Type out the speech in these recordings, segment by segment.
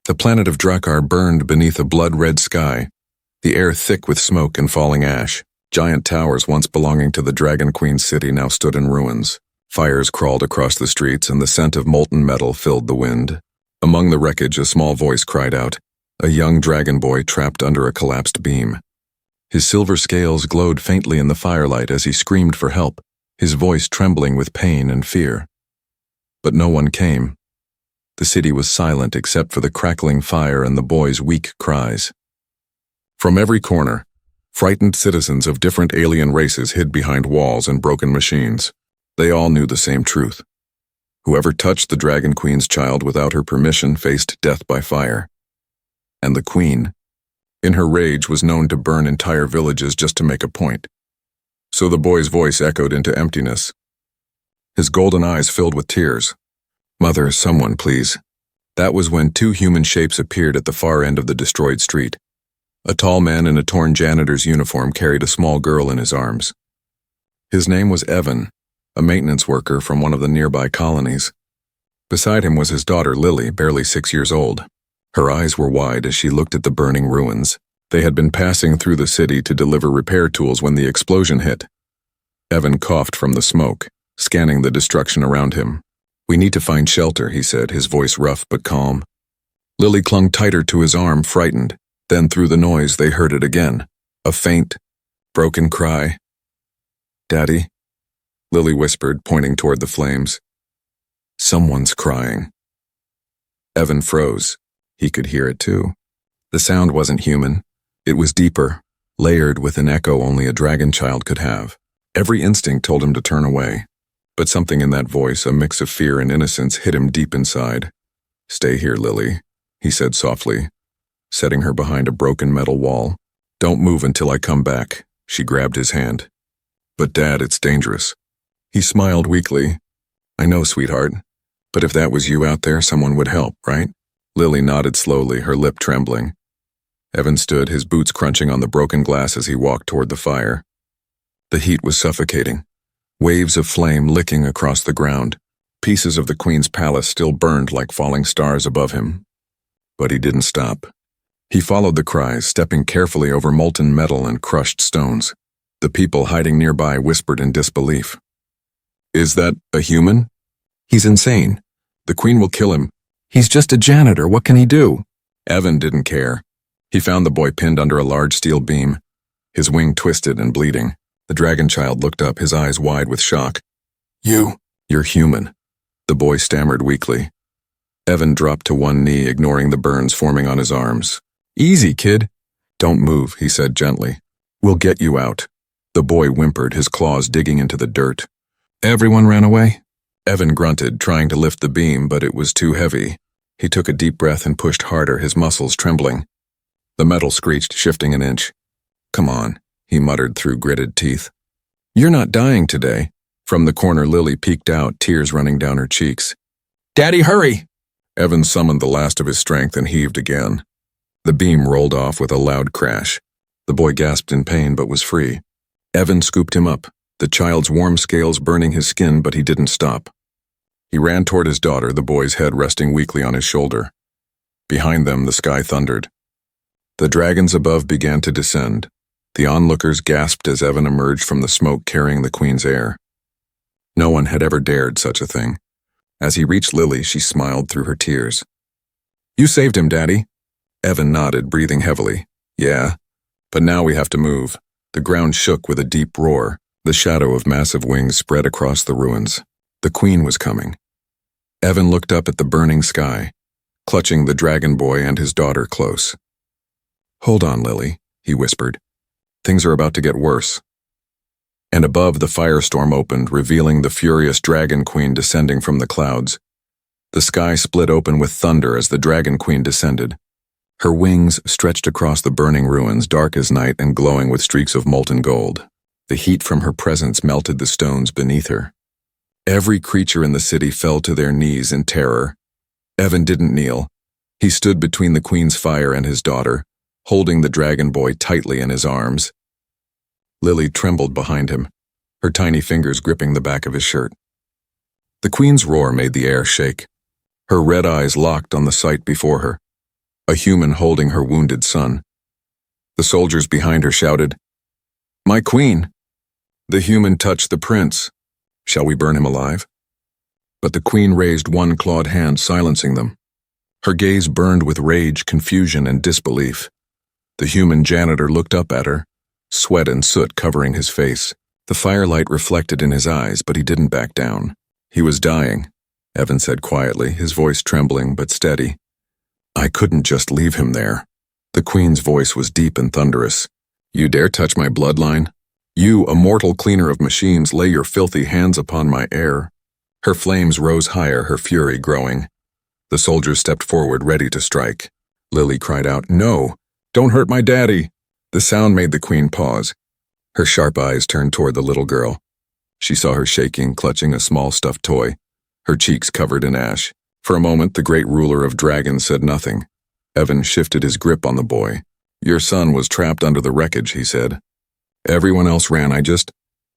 The planet of Drakkar burned beneath a blood-red sky, the air thick with smoke and falling ash. Giant towers once belonging to the Dragon Queen's city now stood in ruins. Fires crawled across the streets and the scent of molten metal filled the wind. Among the wreckage, a small voice cried out, a young dragon boy trapped under a collapsed beam. His silver scales glowed faintly in the firelight as he screamed for help, his voice trembling with pain and fear. But no one came. The city was silent except for the crackling fire and the boy's weak cries. From every corner, frightened citizens of different alien races hid behind walls and broken machines. They all knew the same truth. Whoever touched the Dragon Queen's child without her permission faced death by fire. And the Queen, in her rage, was known to burn entire villages just to make a point. So the boy's voice echoed into emptiness. His golden eyes filled with tears. Mother, someone, please. That was when two human shapes appeared at the far end of the destroyed street. A tall man in a torn janitor's uniform carried a small girl in his arms. His name was Evan, a maintenance worker from one of the nearby colonies. Beside him was his daughter Lily, barely 6 years old. Her eyes were wide as she looked at the burning ruins. They had been passing through the city to deliver repair tools when the explosion hit. Evan coughed from the smoke, scanning the destruction around him. We need to find shelter, he said, his voice rough but calm. Lily clung tighter to his arm, frightened. Then through the noise they heard it again, a faint, broken cry. Daddy, Lily whispered, pointing toward the flames. Someone's crying. Evan froze. He could hear it too. The sound wasn't human. It was deeper, layered with an echo only a dragon child could have. Every instinct told him to turn away, but something in that voice, a mix of fear and innocence, hit him deep inside. Stay here, Lily, he said softly, setting her behind a broken metal wall. Don't move until I come back. She grabbed his hand. But Dad, it's dangerous. He smiled weakly. I know, sweetheart, but if that was you out there, someone would help, right? Lily nodded slowly, her lip trembling. Evan stood, his boots crunching on the broken glass as he walked toward the fire. The heat was suffocating. Waves of flame licking across the ground. Pieces of the Queen's palace still burned like falling stars above him. But he didn't stop. He followed the cries, stepping carefully over molten metal and crushed stones. The people hiding nearby whispered in disbelief. Is that a human? He's insane. The Queen will kill him. He's just a janitor. What can he do? Evan didn't care. He found the boy pinned under a large steel beam, his wing twisted and bleeding. The dragon child looked up, his eyes wide with shock. You're human, the boy stammered weakly. Evan dropped to one knee, ignoring the burns forming on his arms. Easy, kid. Don't move, he said gently. We'll get you out. The boy whimpered, his claws digging into the dirt. Everyone ran away? Evan grunted, trying to lift the beam, but it was too heavy. He took a deep breath and pushed harder, his muscles trembling. The metal screeched, shifting an inch. Come on, he muttered through gritted teeth. You're not dying today. From the corner, Lily peeked out, tears running down her cheeks. Daddy, hurry! Evan summoned the last of his strength and heaved again. The beam rolled off with a loud crash. The boy gasped in pain but was free. Evan scooped him up, the child's warm scales burning his skin, but he didn't stop. He ran toward his daughter, the boy's head resting weakly on his shoulder. Behind them, the sky thundered. The dragons above began to descend. The onlookers gasped as Evan emerged from the smoke carrying the Queen's heir. No one had ever dared such a thing. As he reached Lily, she smiled through her tears. You saved him, Daddy. Evan nodded, breathing heavily. Yeah, but now we have to move. The ground shook with a deep roar. The shadow of massive wings spread across the ruins. The Queen was coming. Evan looked up at the burning sky, clutching the dragon boy and his daughter close. Hold on, Lily, he whispered. Things are about to get worse. And above, the firestorm opened, revealing the furious Dragon Queen descending from the clouds. The sky split open with thunder as the Dragon Queen descended. Her wings stretched across the burning ruins, dark as night and glowing with streaks of molten gold. The heat from her presence melted the stones beneath her. Every creature in the city fell to their knees in terror. Evan didn't kneel. He stood between the Queen's fire and his daughter, holding the dragon boy tightly in his arms. Lily trembled behind him, her tiny fingers gripping the back of his shirt. The Queen's roar made the air shake. Her red eyes locked on the sight before her. a human holding her wounded son. The soldiers behind her shouted, "My queen!" The human touched the prince. "Shall we burn him alive?" But the queen raised one clawed hand, silencing them. Her gaze burned with rage, confusion, and disbelief. The human janitor looked up at her, sweat and soot covering his face. The firelight reflected in his eyes, but he didn't back down. "He was dying," Evan said quietly, his voice trembling but steady. "I couldn't just leave him there." The queen's voice was deep and thunderous. "You dare touch my bloodline? You, a mortal cleaner of machines, lay your filthy hands upon my heir." Her flames rose higher, her fury growing. The soldiers stepped forward, ready to strike. Lily cried out, "No! Don't hurt my daddy!" The sound made the queen pause. Her sharp eyes turned toward the little girl. She saw her shaking, clutching a small stuffed toy, her cheeks covered in ash. For a moment, the great ruler of dragons said nothing. Evan shifted his grip on the boy. "Your son was trapped under the wreckage," he said. "Everyone else ran, I just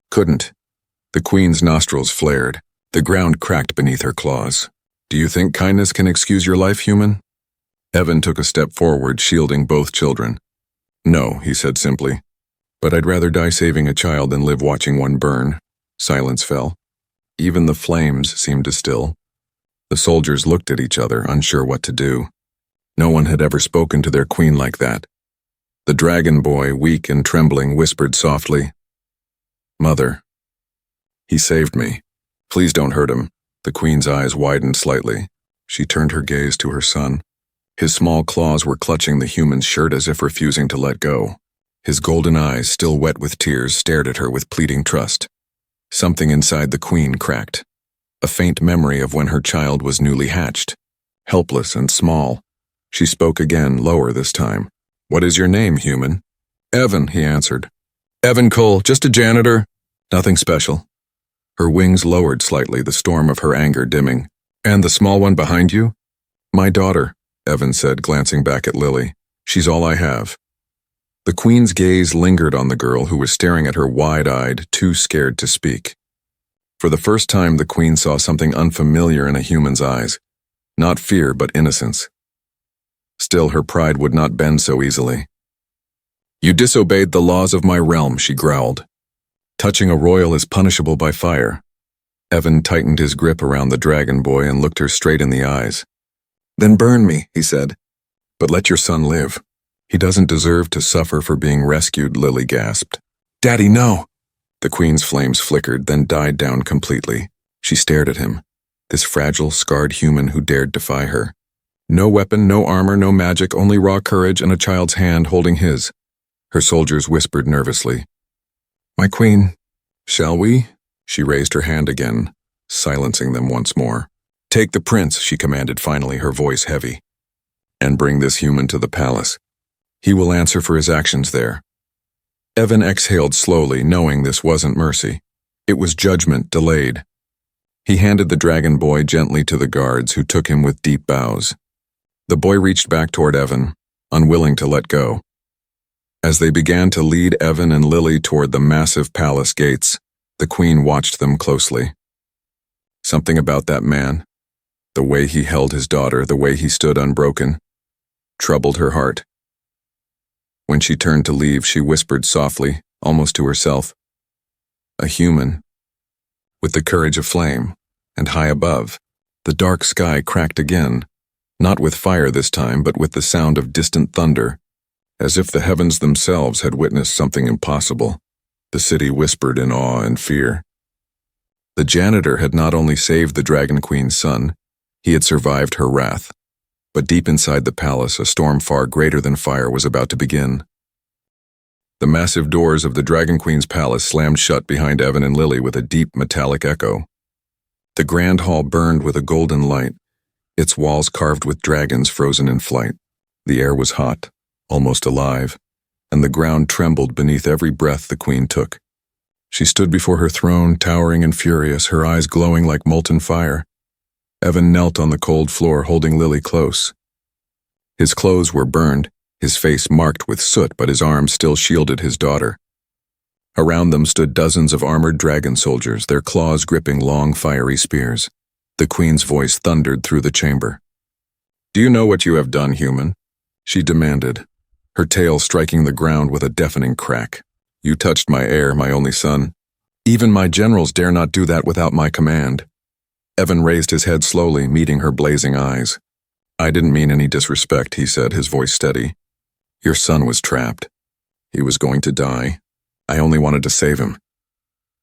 couldn't." The queen's nostrils flared. The ground cracked beneath her claws. "Do you think kindness can excuse your life, human?" Evan took a step forward, shielding both children. "No," he said simply. "But I'd rather die saving a child than live watching one burn." Silence fell. Even the flames seemed to still. The soldiers looked at each other, unsure what to do. No one had ever spoken to their queen like that. The dragon boy, weak and trembling, whispered softly, "Mother, he saved me. Please don't hurt him." The queen's eyes widened slightly. She turned her gaze to her son. His small claws were clutching the human's shirt as if refusing to let go. His golden eyes, still wet with tears, stared at her with pleading trust. Something inside the queen cracked. A faint memory of when her child was newly hatched. Helpless and small. She spoke again, lower this time. "What is your name, human?" "Evan," he answered. "Evan Cole, just a janitor. Nothing special." Her wings lowered slightly, the storm of her anger dimming. "And the small one behind you?" "My daughter," Evan said, glancing back at Lily. "She's all I have." The queen's gaze lingered on the girl, who was staring at her wide-eyed, too scared to speak. For the first time, the queen saw something unfamiliar in a human's eyes. Not fear, but innocence. Still, her pride would not bend so easily. "You disobeyed the laws of my realm," she growled. "Touching a royal is punishable by fire." Evan tightened his grip around the dragon boy and looked her straight in the eyes. "Then burn me," he said. "But let your son live. He doesn't deserve to suffer for being rescued," Lily gasped. "Daddy, no!" The queen's flames flickered, then died down completely. She stared at him, this fragile, scarred human who dared defy her. No weapon, no armor, no magic, only raw courage and a child's hand holding his. Her soldiers whispered nervously, "My queen, shall we?" She raised her hand again, silencing them once more. "Take the prince," she commanded finally, her voice heavy. "And bring this human to the palace. He will answer for his actions there." Evan exhaled slowly, knowing this wasn't mercy. It was judgment delayed. He handed the dragon boy gently to the guards, who took him with deep bows. The boy reached back toward Evan, unwilling to let go. As they began to lead Evan and Lily toward the massive palace gates, the queen watched them closely. Something about that man, the way he held his daughter, the way he stood unbroken, troubled her heart. When she turned to leave, she whispered softly, almost to herself, "A human, with the courage of flame," and high above, the dark sky cracked again, not with fire this time, but with the sound of distant thunder, as if the heavens themselves had witnessed something impossible. The city whispered in awe and fear. The janitor had not only saved the Dragon Queen's son, he had survived her wrath. But deep inside the palace, a storm far greater than fire was about to begin. The massive doors of the Dragon Queen's palace slammed shut behind Evan and Lily with a deep metallic echo. The grand hall burned with a golden light, its walls carved with dragons frozen in flight. The air was hot, almost alive, and the ground trembled beneath every breath the queen took. She stood before her throne, towering and furious, her eyes glowing like molten fire. Evan knelt on the cold floor, holding Lily close. His clothes were burned, his face marked with soot, but his arms still shielded his daughter. Around them stood dozens of armored dragon soldiers, their claws gripping long, fiery spears. The queen's voice thundered through the chamber. "Do you know what you have done, human? she demanded, her tail striking the ground with a deafening crack. You touched my heir, my only son. Even my generals dare not do that without my command. Evan raised his head slowly, meeting her blazing eyes. I didn't mean any disrespect, he said, his voice steady. Your son was trapped. He was going to die. I only wanted to save him.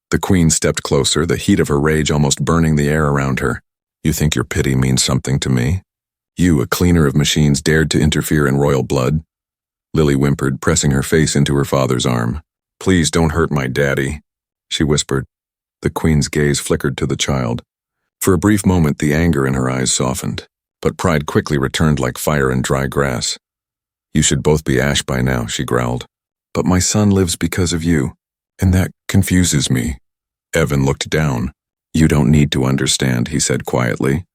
The queen stepped closer, the heat of her rage almost burning the air around her. You think your pity means something to me? You, a cleaner of machines, dared to interfere in royal blood? Lily whimpered, pressing her face into her father's arm. Please don't hurt my daddy, she whispered. The queen's gaze flickered to the child. For a brief moment, the anger in her eyes softened, but pride quickly returned like fire in dry grass. You should both be ash by now, she growled. But my son lives because of you, and that confuses me. Evan looked down. You don't need to understand, he said quietly.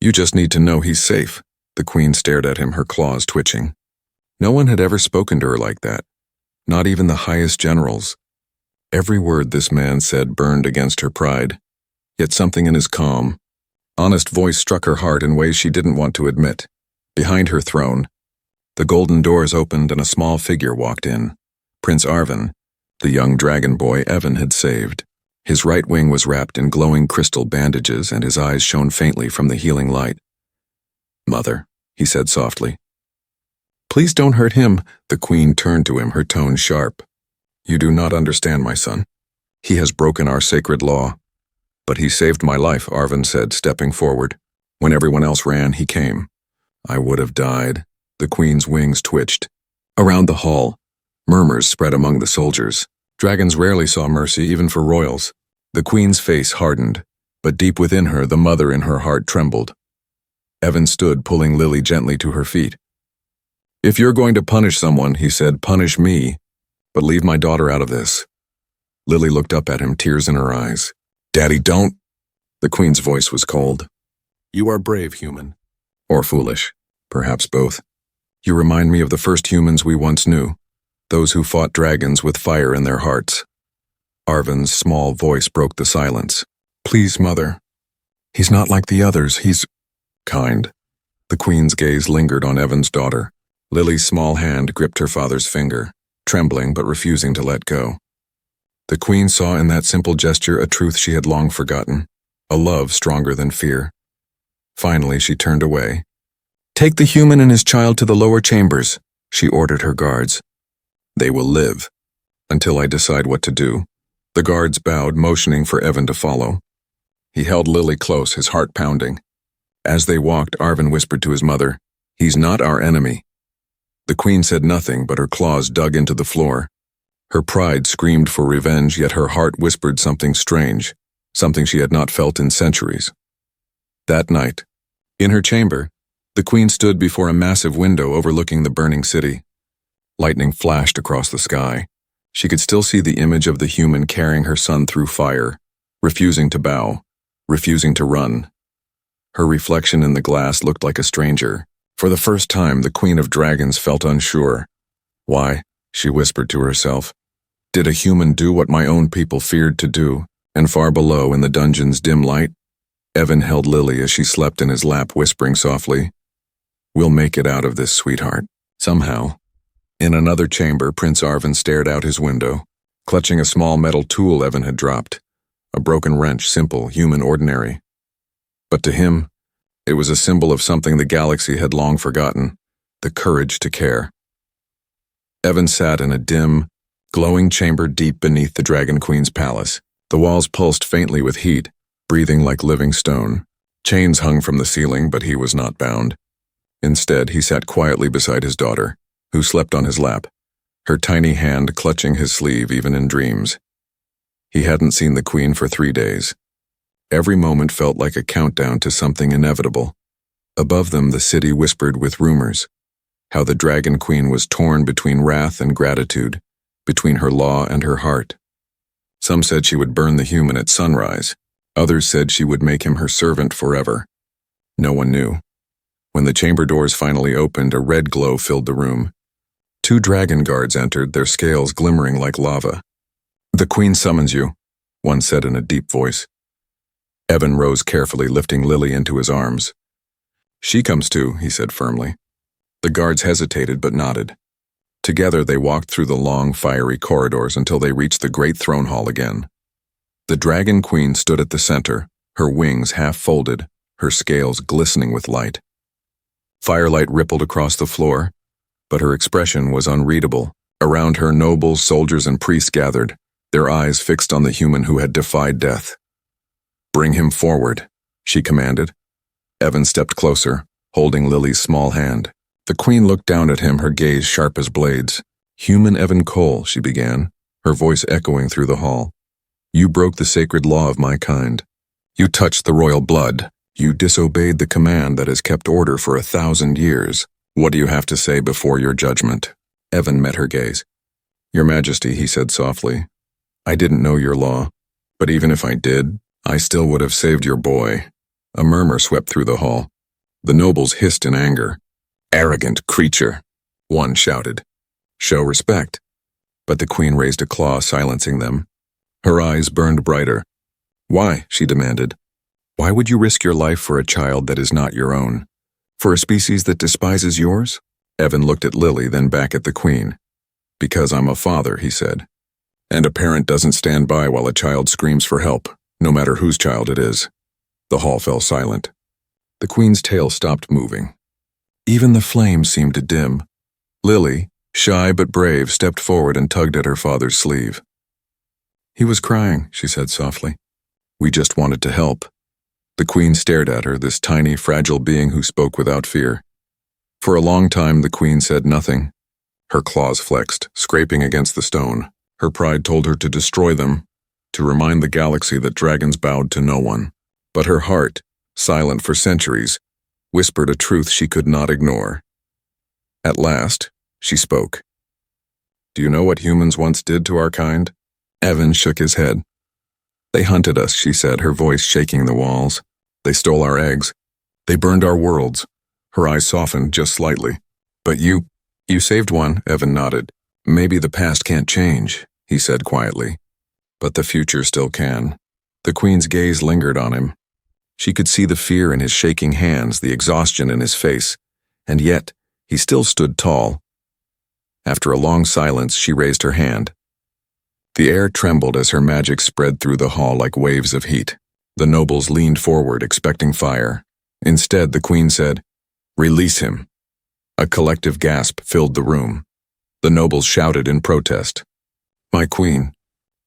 You just need to know he's safe. The queen stared at him, her claws twitching. No one had ever spoken to her like that, not even the highest generals. Every word this man said burned against her pride, yet something in his calm, honest voice struck her heart in ways she didn't want to admit. Behind her throne, the golden doors opened and a small figure walked in. Prince Arvin, the young dragon boy Evan had saved. His right wing was wrapped in glowing crystal bandages and his eyes shone faintly from the healing light. Mother, he said softly. Please don't hurt him, the queen turned to him, her tone sharp. You do not understand, my son. He has broken our sacred law. But he saved my life, Arvin said, stepping forward. When everyone else ran, he came. I would have died. The queen's wings twitched. Around the hall, murmurs spread among the soldiers. Dragons rarely saw mercy, even for royals. The queen's face hardened, but deep within her, the mother in her heart trembled. Evan stood, pulling Lily gently to her feet. If you're going to punish someone, he said, punish me, but leave my daughter out of this. Lily looked up at him, tears in her eyes. Daddy, don't. The queen's voice was cold. You are brave, human. Or foolish, perhaps both. You remind me of the first humans we once knew, those who fought dragons with fire in their hearts. Arvin's small voice broke the silence. Please, mother. He's not like the others, he's kind. The queen's gaze lingered on Evan's daughter. Lily's small hand gripped her father's finger, trembling but refusing to let go. The queen saw in that simple gesture a truth she had long forgotten, a love stronger than fear. Finally, she turned away. Take the human and his child to the lower chambers, she ordered her guards. They will live, until I decide what to do. The guards bowed, motioning for Evan to follow. He held Lily close, his heart pounding. As they walked, Arvin whispered to his mother, He's not our enemy. The queen said nothing, but her claws dug into the floor. Her pride screamed for revenge, yet her heart whispered something strange, something she had not felt in centuries. That night, in her chamber, the queen stood before a massive window overlooking the burning city. Lightning flashed across the sky. She could still see the image of the human carrying her son through fire, refusing to bow, refusing to run. Her reflection in the glass looked like a stranger. For the first time, the Queen of Dragons felt unsure. Why, she whispered to herself, did a human do what my own people feared to do? And far below, in the dungeon's dim light, Evan held Lily as she slept in his lap, whispering softly, We'll make it out of this, sweetheart. Somehow. In another chamber, Prince Arvin stared out his window, clutching a small metal tool Evan had dropped. A broken wrench, simple, human, ordinary. But to him, it was a symbol of something the galaxy had long forgotten, the courage to care. Evan sat in a dim, glowing chamber deep beneath the Dragon Queen's palace. The walls pulsed faintly with heat, breathing like living stone. Chains hung from the ceiling, but he was not bound. Instead, he sat quietly beside his daughter, who slept on his lap, her tiny hand clutching his sleeve even in dreams. He hadn't seen the Queen for 3 days. Every moment felt like a countdown to something inevitable. Above them, the city whispered with rumors, how the Dragon Queen was torn between wrath and gratitude, between her law and her heart. Some said she would burn the human at sunrise. Others said she would make him her servant forever. No one knew. When the chamber doors finally opened, a red glow filled the room. 2 dragon guards entered, their scales glimmering like lava. The Queen summons you, one said in a deep voice. Evan rose carefully, lifting Lily into his arms. She comes too, he said firmly. The The guards hesitated but nodded. Together they walked through the long, fiery corridors until they reached the great throne hall again. The Dragon Queen stood at the center, her wings half folded, her scales glistening with light. Firelight rippled across the floor, but her expression was unreadable. Around her, nobles, soldiers, and priests gathered, their eyes fixed on the human who had defied death. "Bring him forward," she commanded. Evan stepped closer, holding Lily's small hand. The Queen looked down at him, her gaze sharp as blades. "Human Evan Cole," she began, her voice echoing through the hall. "You broke the sacred law of my kind. You touched the royal blood. You disobeyed the command that has kept order for 1,000 years. What do you have to say before your judgment?" Evan met her gaze. "Your Majesty," he said softly, "I didn't know your law, but even if I did, I still would have saved your boy." A murmur swept through the hall. The nobles hissed in anger. "Arrogant creature," one shouted. "Show respect." But the Queen raised a claw, silencing them. Her eyes burned brighter. "Why?" she demanded. "Why would you risk your life for a child that is not your own? For a species that despises yours?" Evan looked at Lily, then back at the Queen. "Because I'm a father," he said. "And a parent doesn't stand by while a child screams for help, no matter whose child it is." The hall fell silent. The Queen's tail stopped moving. Even the flames seemed to dim. Lily, shy but brave, stepped forward and tugged at her father's sleeve. "He was crying," she said softly. "We just wanted to help." The Queen stared at her, this tiny, fragile being who spoke without fear. For a long time the Queen said nothing. Her claws flexed, scraping against the stone. Her pride told her to destroy them, to remind the galaxy that dragons bowed to no one. But her heart, silent for centuries, whispered a truth she could not ignore. At last, she spoke. "Do you know what humans once did to our kind?" Evan shook his head. "They hunted us," she said, her voice shaking the walls. "They stole our eggs. They burned our worlds." Her eyes softened just slightly. "But you saved one," Evan nodded. "Maybe the past can't change," he said quietly. "But the future still can." The Queen's gaze lingered on him. She could see the fear in his shaking hands, the exhaustion in his face, and yet he still stood tall. After a long silence, she raised her hand. The air trembled as her magic spread through the hall like waves of heat. The nobles leaned forward, expecting fire. Instead, the Queen said, "Release him." A collective gasp filled the room. The nobles shouted in protest. "My Queen,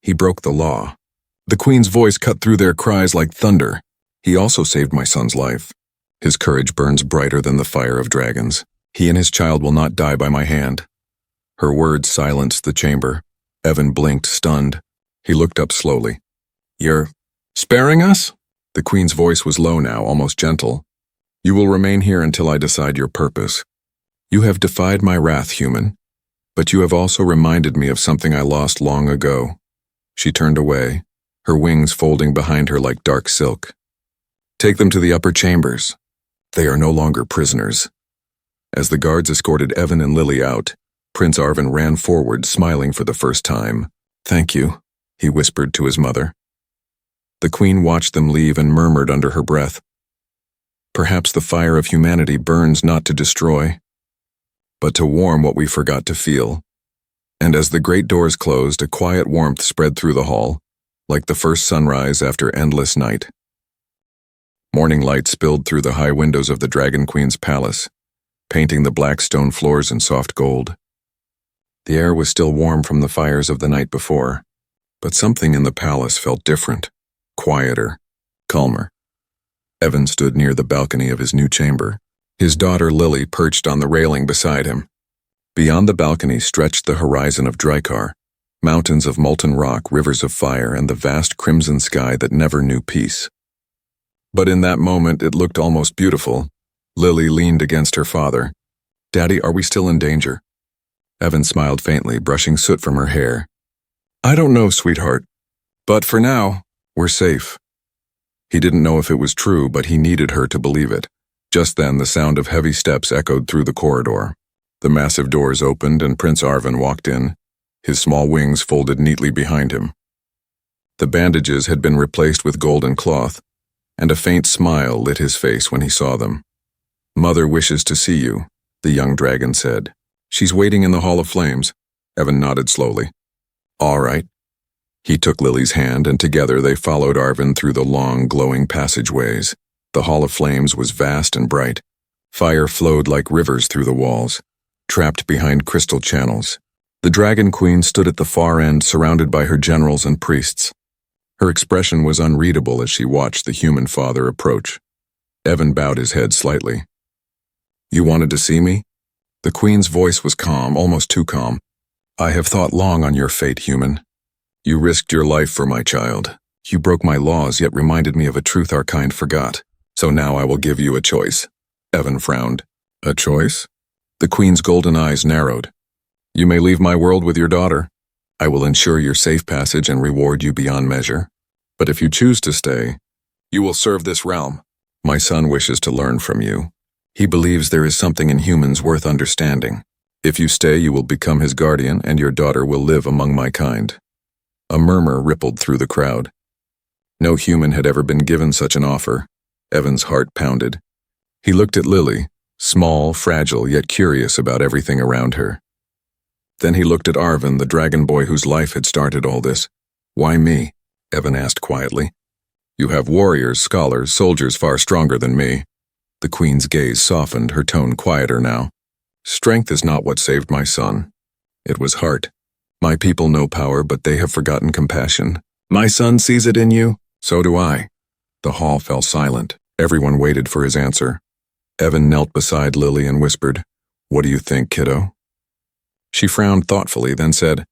he broke the law." The Queen's voice cut through their cries like thunder. "He also saved my son's life. His courage burns brighter than the fire of dragons. He and his child will not die by my hand." Her words silenced the chamber. Evan blinked, stunned. He looked up slowly. "You're sparing us?" The Queen's voice was low now, almost gentle. "You will remain here until I decide your purpose. You have defied my wrath, human, but you have also reminded me of something I lost long ago." She turned away, her wings folding behind her like dark silk. "Take them to the upper chambers. They are no longer prisoners." As the guards escorted Evan and Lily out, Prince Arvin ran forward, smiling for the first time. "Thank you," he whispered to his mother. The Queen watched them leave and murmured under her breath, "Perhaps the fire of humanity burns not to destroy, but to warm what we forgot to feel." And as the great doors closed, a quiet warmth spread through the hall, like the first sunrise after endless night. Morning light spilled through the high windows of the Dragon Queen's palace, painting the black stone floors in soft gold. The air was still warm from the fires of the night before, but something in the palace felt different, quieter, calmer. Evan stood near the balcony of his new chamber, his daughter Lily perched on the railing beside him. Beyond the balcony stretched the horizon of Drakkar, mountains of molten rock, rivers of fire, and the vast crimson sky that never knew peace. But in that moment it looked almost beautiful. Lily leaned against her father. "Daddy, are we still in danger?" Evan smiled faintly, brushing soot from her hair. "I don't know, sweetheart. But for now, we're safe." He didn't know if it was true, but he needed her to believe it. Just then, the sound of heavy steps echoed through the corridor. The massive doors opened and Prince Arvin walked in, his small wings folded neatly behind him. The bandages had been replaced with golden cloth, and a faint smile lit his face when he saw them. "Mother wishes to see you," the young dragon said. She's waiting in the Hall of Flames. Evan nodded slowly. All right. He took Lily's hand, and together they followed Arvin through the long, glowing passageways. The Hall of Flames was vast and bright. Fire flowed like rivers through the walls, trapped behind crystal channels. The Dragon Queen stood at the far end, surrounded by her generals and priests. Her expression was unreadable as she watched the human father approach. Evan bowed his head slightly. You wanted to see me? The Queen's voice was calm, almost too calm. I have thought long on your fate, human. You risked your life for my child. You broke my laws, yet reminded me of a truth our kind forgot. So now I will give you a choice. Evan frowned. A choice? The Queen's golden eyes narrowed. You may leave my world with your daughter. I will ensure your safe passage and reward you beyond measure. But if you choose to stay, you will serve this realm. My son wishes to learn from you. He believes there is something in humans worth understanding. If you stay, you will become his guardian, and your daughter will live among my kind. A murmur rippled through the crowd. No human had ever been given such an offer. Evan's heart pounded. He looked at Lily, small, fragile, yet curious about everything around her. Then he looked at Arvin, the dragon boy whose life had started all this. Why me? Evan asked quietly. You have warriors, scholars, soldiers far stronger than me. The Queen's gaze softened, her tone quieter now. Strength is not what saved my son. It was heart. My people know power, but they have forgotten compassion. My son sees it in you, so do I. The hall fell silent. Everyone waited for his answer. Evan knelt beside Lily and whispered, What do you think, kiddo? She frowned thoughtfully, then said,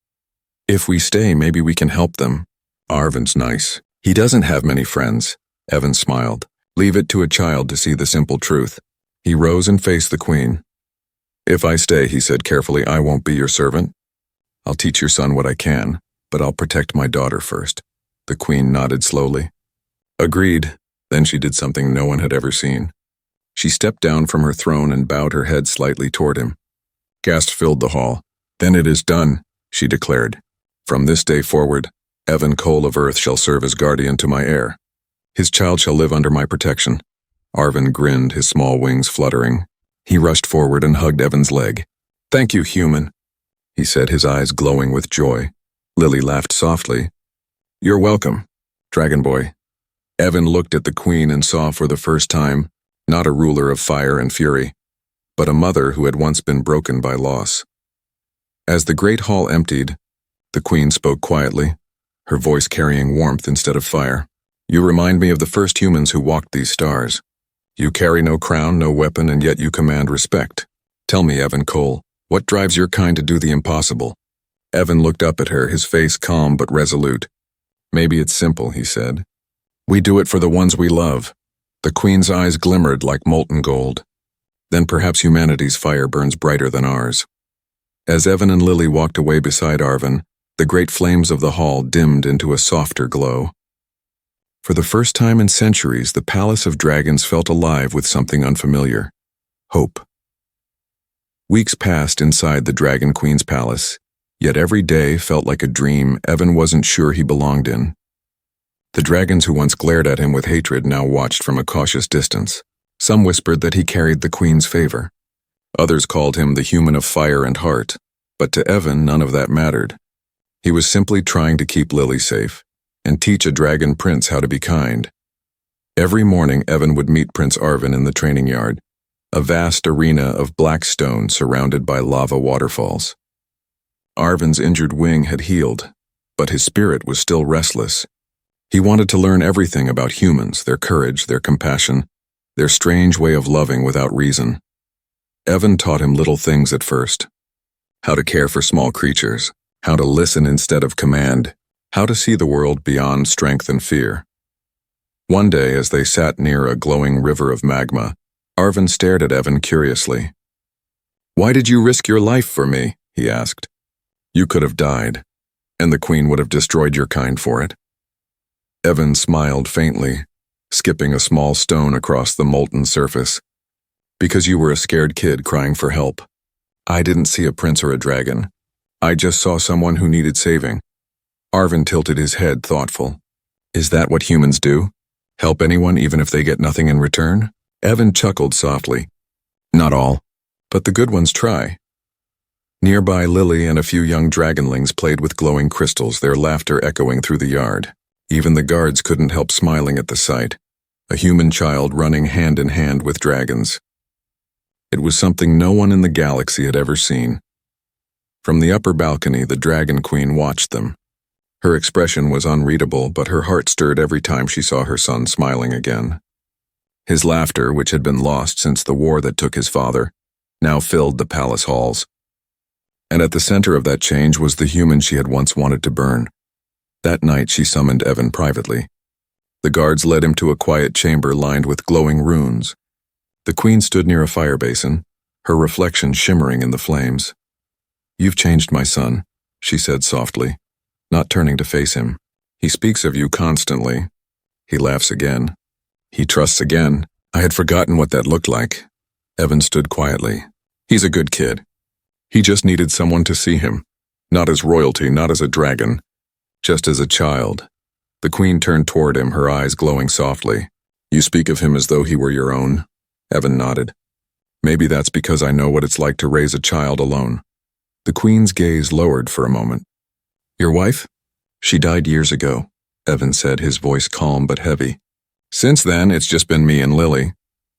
If we stay, maybe we can help them. Arvin's nice. He doesn't have many friends. Evan smiled. Leave it to a child to see the simple truth. He rose and faced the Queen. If I stay, he said carefully, I won't be your servant. I'll teach your son what I can, but I'll protect my daughter first. The Queen nodded slowly. Agreed. Then she did something no one had ever seen. She stepped down from her throne and bowed her head slightly toward him. Gasps filled the hall. Then it is done, she declared. From this day forward, Evan Cole of Earth shall serve as guardian to my heir. His child shall live under my protection. Arvin grinned, his small wings fluttering. He rushed forward and hugged Evan's leg. Thank you, human, he said, his eyes glowing with joy. Lily laughed softly. You're welcome, Dragon Boy. Evan looked at the Queen and saw for the first time, not a ruler of fire and fury, but a mother who had once been broken by loss. As the great hall emptied, the Queen spoke quietly, her voice carrying warmth instead of fire. You remind me of the first humans who walked these stars. You carry no crown, no weapon, and yet you command respect. Tell me, Evan Cole, what drives your kind to do the impossible? Evan looked up at her, his face calm but resolute. Maybe it's simple, he said. We do it for the ones we love. The Queen's eyes glimmered like molten gold. Then perhaps humanity's fire burns brighter than ours. As Evan and Lily walked away beside Arvin, the great flames of the hall dimmed into a softer glow. For the first time in centuries, the Palace of Dragons felt alive with something unfamiliar. Hope. Weeks passed inside the Dragon Queen's palace, yet every day felt like a dream Evan wasn't sure he belonged in. The dragons who once glared at him with hatred now watched from a cautious distance. Some whispered that he carried the Queen's favor. Others called him the human of fire and heart, but to Evan none of that mattered. He was simply trying to keep Lily safe and teach a dragon prince how to be kind. Every morning Evan would meet Prince Arvin in the training yard, a vast arena of black stone surrounded by lava waterfalls. Arvin's injured wing had healed, but his spirit was still restless. He wanted to learn everything about humans, their courage, their compassion, their strange way of loving without reason. Evan taught him little things at first. How to care for small creatures, how to listen instead of command, how to see the world beyond strength and fear. One day, as they sat near a glowing river of magma, Arvin stared at Evan curiously. Why did you risk your life for me? He asked. You could have died, and the Queen would have destroyed your kind for it. Evan smiled faintly, skipping a small stone across the molten surface. Because you were a scared kid crying for help. I didn't see a prince or a dragon. I just saw someone who needed saving. Arvin tilted his head, thoughtful. Is that what humans do? Help anyone even if they get nothing in return? Evan chuckled softly. Not all. But the good ones try. Nearby, Lily and a few young dragonlings played with glowing crystals, their laughter echoing through the yard. Even the guards couldn't help smiling at the sight. A human child running hand in hand with dragons. It was something no one in the galaxy had ever seen. From the upper balcony, the Dragon Queen watched them. Her expression was unreadable, but her heart stirred every time she saw her son smiling again. His laughter, which had been lost since the war that took his father, now filled the palace halls. And at the center of that change was the human she had once wanted to burn. That night she summoned Evan privately. The guards led him to a quiet chamber lined with glowing runes. The queen stood near a fire basin, her reflection shimmering in the flames. "You've changed, my son," she said softly, not turning to face him. "He speaks of you constantly." He laughs again. He trusts again. I had forgotten what that looked like. Evan stood quietly. He's a good kid. He just needed someone to see him. Not as royalty, not as a dragon. Just as a child. The queen turned toward him, her eyes glowing softly. "You speak of him as though he were your own?" Evan nodded. "Maybe that's because I know what it's like to raise a child alone." The queen's gaze lowered for a moment. "Your wife?" "She died years ago," Evan said, his voice calm but heavy. "Since then, it's just been me and Lily.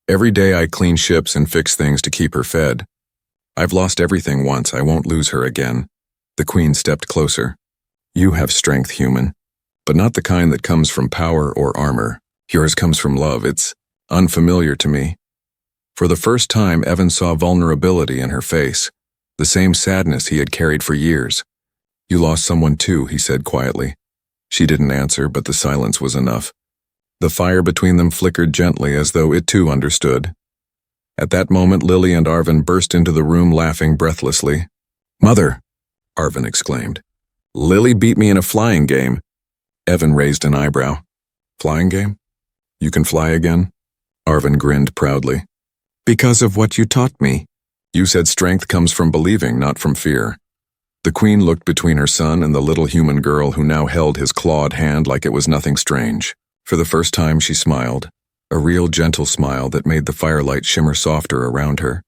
Every day I clean ships and fix things to keep her fed. I've lost everything once, I won't lose her again." The queen stepped closer. "You have strength, human, but not the kind that comes from power or armor. Yours comes from love. It's unfamiliar to me." For the first time, Evan saw vulnerability in her face, the same sadness he had carried for years. "You lost someone too," he said quietly. She didn't answer, but the silence was enough. The fire between them flickered gently as though it too understood. At that moment, Lily and Arvin burst into the room laughing breathlessly. "Mother!" Arvin exclaimed. "Lily beat me in a flying game." Evan raised an eyebrow. "Flying game? You can fly again?" Arvin grinned proudly. "Because of what you taught me. You said strength comes from believing, not from fear." The queen looked between her son and the little human girl who now held his clawed hand like it was nothing strange. For the first time she smiled, a real gentle smile that made the firelight shimmer softer around her.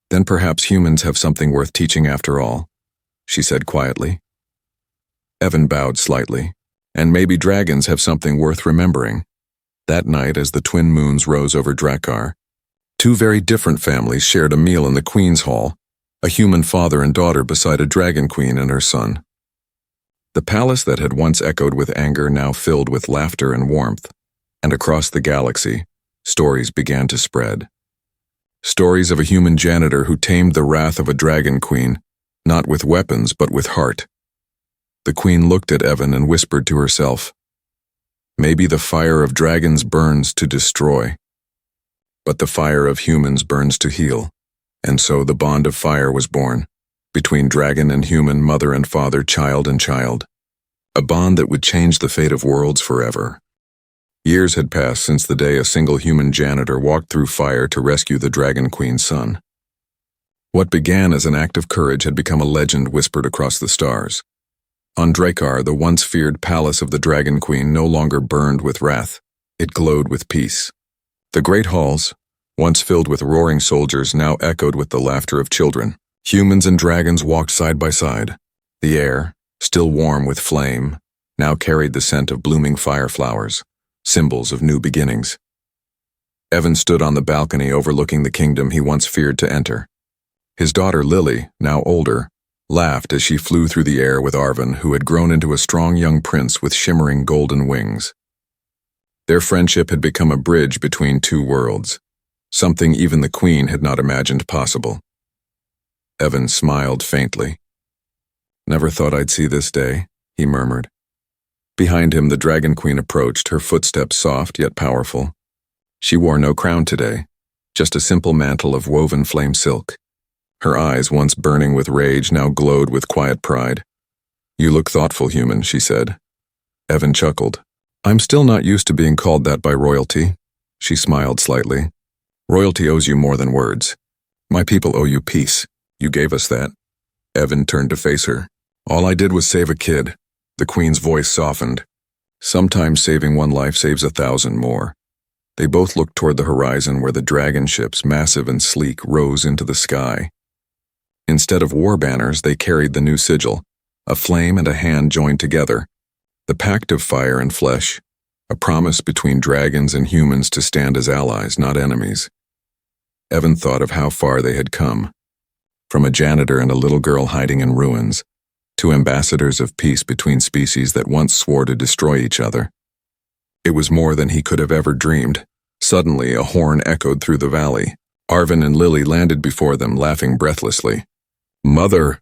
"Then perhaps humans have something worth teaching after all," she said quietly. Evan bowed slightly. "And maybe dragons have something worth remembering." That night, as the twin moons rose over Drakkar, two very different families shared a meal in the Queen's Hall, a human father and daughter beside a dragon queen and her son. The palace that had once echoed with anger now filled with laughter and warmth, and across the galaxy, stories began to spread. Stories of a human janitor who tamed the wrath of a dragon queen, not with weapons but with heart. The queen looked at Evan and whispered to herself, "Maybe the fire of dragons burns to destroy, but the fire of humans burns to heal." And so the bond of fire was born, between dragon and human, mother and father, child and child. A bond that would change the fate of worlds forever. Years had passed since the day a single human janitor walked through fire to rescue the Dragon Queen's son. What began as an act of courage had become a legend whispered across the stars. On Drakkar, the once feared palace of the Dragon Queen no longer burned with wrath. It glowed with peace. The great halls, once filled with roaring soldiers, now echoed with the laughter of children. Humans and dragons walked side by side. The air, still warm with flame, now carried the scent of blooming fireflowers, symbols of new beginnings. Evan stood on the balcony overlooking the kingdom he once feared to enter. His daughter Lily, now older, laughed as she flew through the air with Arvin, who had grown into a strong young prince with shimmering golden wings. Their friendship had become a bridge between two worlds, something even the queen had not imagined possible. Evan smiled faintly. "Never thought I'd see this day," he murmured. Behind him, the Dragon Queen approached, her footsteps soft yet powerful. She wore no crown today, just a simple mantle of woven flame silk. Her eyes, once burning with rage, now glowed with quiet pride. "You look thoughtful, human," she said. Evan chuckled. "I'm still not used to being called that by royalty." She smiled slightly. "Royalty owes you more than words. My people owe you peace. You gave us that." Evan turned to face her. "All I did was save a kid." The queen's voice softened. "Sometimes saving one life saves 1,000 more. They both looked toward the horizon where the dragon ships, massive and sleek, rose into the sky. Instead of war banners, they carried the new sigil, a flame and a hand joined together, the pact of fire and flesh, a promise between dragons and humans to stand as allies, not enemies. Evan thought of how far they had come, from a janitor and a little girl hiding in ruins, to ambassadors of peace between species that once swore to destroy each other. It was more than he could have ever dreamed. Suddenly, a horn echoed through the valley. Arvin and Lily landed before them, laughing breathlessly. "Mother,"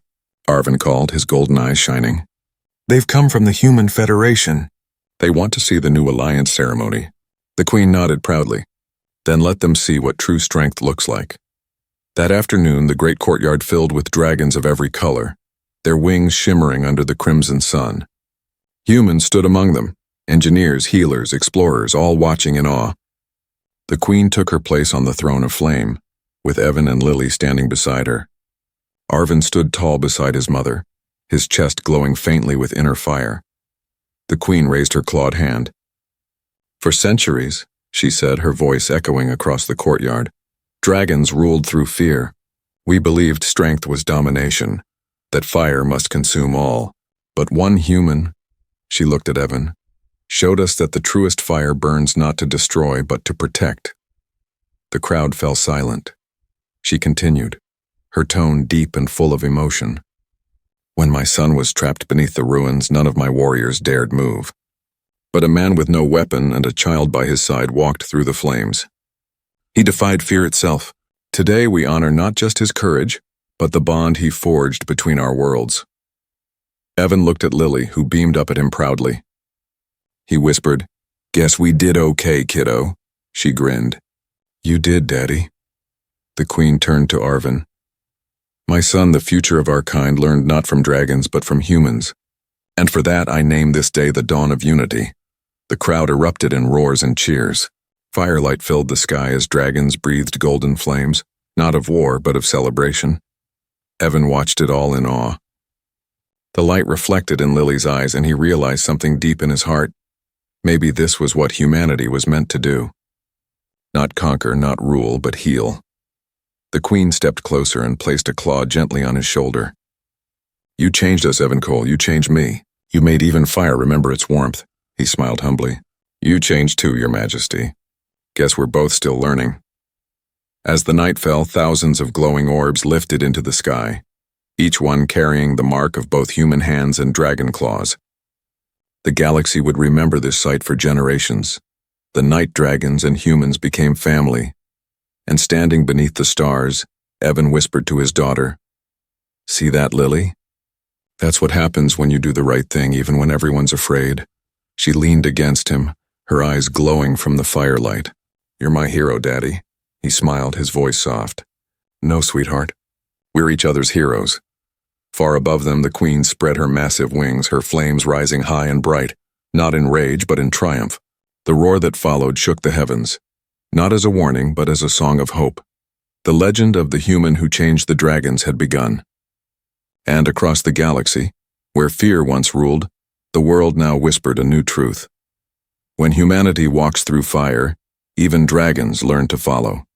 Arvin called, his golden eyes shining. "They've come from the Human Federation. They want to see the new alliance ceremony." The Queen nodded proudly. "Then let them see what true strength looks like." That afternoon, the great courtyard filled with dragons of every color, their wings shimmering under the crimson sun. Humans stood among them, engineers, healers, explorers, all watching in awe. The Queen took her place on the throne of flame, with Evan and Lily standing beside her. Arvin stood tall beside his mother, his chest glowing faintly with inner fire. The Queen raised her clawed hand. "For centuries," she said, her voice echoing across the courtyard, "dragons ruled through fear. We believed strength was domination, that fire must consume all. But one human," she looked at Evan, "showed us that the truest fire burns not to destroy but to protect." The crowd fell silent. She continued, her tone deep and full of emotion. "When my son was trapped beneath the ruins, none of my warriors dared move. But a man with no weapon and a child by his side walked through the flames. He defied fear itself. Today we honor not just his courage, but the bond he forged between our worlds." Evan looked at Lily, who beamed up at him proudly. He whispered, "Guess we did okay, kiddo." She grinned. "You did, Daddy." The Queen turned to Arvin. "My son, the future of our kind learned not from dragons but from humans. And for that I name this day the dawn of unity." The crowd erupted in roars and cheers. Firelight filled the sky as dragons breathed golden flames, not of war but of celebration. Evan watched it all in awe. The light reflected in Lily's eyes and he realized something deep in his heart. Maybe this was what humanity was meant to do. Not conquer, not rule, but heal. The Queen stepped closer and placed a claw gently on his shoulder. "You changed us, Evan Cole, you changed me. You made even fire remember its warmth." He smiled humbly. "You changed too, Your Majesty. Guess we're both still learning." As the night fell, thousands of glowing orbs lifted into the sky, each one carrying the mark of both human hands and dragon claws. The galaxy would remember this sight for generations. The night dragons and humans became family. And standing beneath the stars, Evan whispered to his daughter, "See that, Lily? That's what happens when you do the right thing, even when everyone's afraid." She leaned against him, her eyes glowing from the firelight. "You're my hero, Daddy." He smiled, his voice soft. "No, sweetheart. We're each other's heroes." Far above them, the Queen spread her massive wings, her flames rising high and bright, not in rage but in triumph. The roar that followed shook the heavens, not as a warning but as a song of hope. The legend of the human who changed the dragons had begun. And across the galaxy, where fear once ruled, the world now whispered a new truth. When humanity walks through fire, even dragons learn to follow.